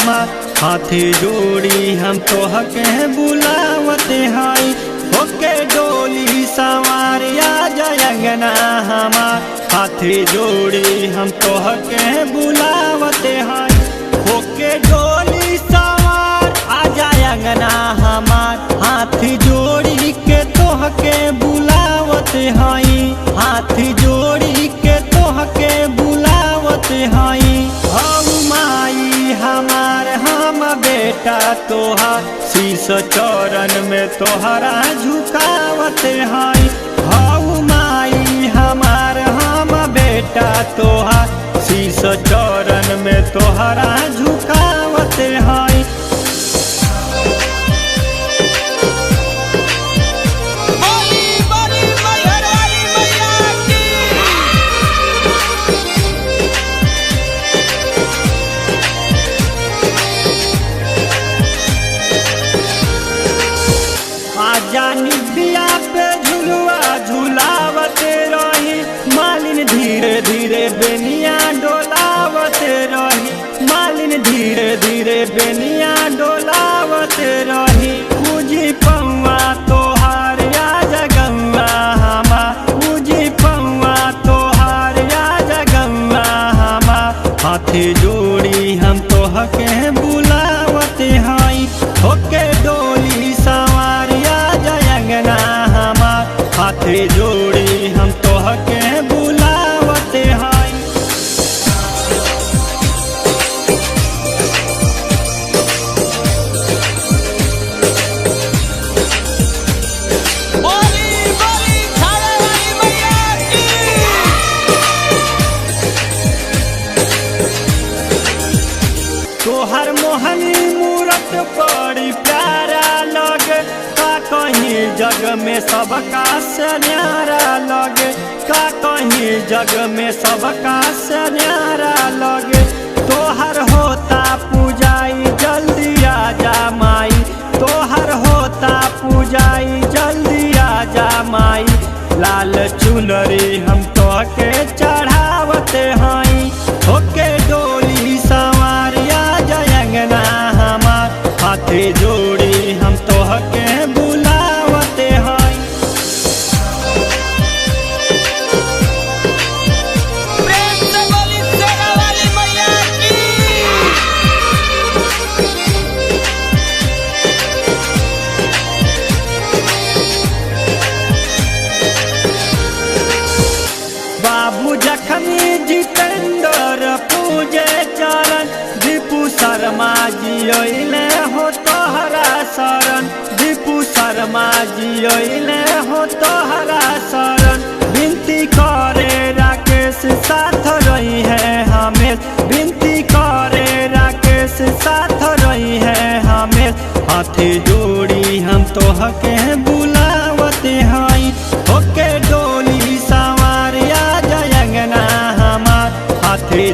हमार हाथी जोड़ी हम तोहके बुलावते हई होके डोली सवारिया जयंगना हमार हाथी जोड़ी हम तोहके बुलावते हई होके डोली सवार आ जायंगना हमार हाथी जोड़ी के तोहके बुलावते हई हाथी जोड़ी के तोहके बुलावते हई हऊ माई हमार हम बेटा तोहार शीश चरण में तोहरा झुकावते हई हऊ माई हमार हम बेटा तोहार शीश चरण में तोहरा झुकावते हई। जानी दिया पे झुलुआ झुलावते रही मालिन धीरे धीरे बेनिया डोलावते रही मालिन धीरे धीरे बेनिया डोलावते रही पूजी पौआ तोहार या जगन्ना हमार पूजी पौआ तोहार या जगन्ना हमार हाथी जोड़ी हम तोहके बुलावते हई होके डोली सवारिया जयंगना हमार हाथी जोड़ी हम तोहके बुलावते हई। तोहर मोहनी मूरत बड़ी प्यारा लगे का कहीं जग में सबका से न्यारा लगे का कहीं जग में सबका से न्यारा लगे तोहर होता पूजाई जल्दी आजा माई तोहर होता पूजाई जल्दी आजा माई लाल चुनरी हम तोहके चढ़ावते हई होके डोली सवारिया जयंगना हमार हाथी जोड़ी हम तोहके बुलावते हई। प्रेम से बोली शेरा वाली मैया की। बाबू जखमी जितेंद्र पूजे चरण दीपू शर्मा जियोले हो तोहरा शरण दीपू शर्मा जियोले हो तोहरा शरण विनती करे राकेश साथ रही है हमें विनती करे राकेश साथ रही है हमें हाथी जोड़ी हम तोहके बुलावते हई होके डोली सवारिया जयंगना हमार हाथी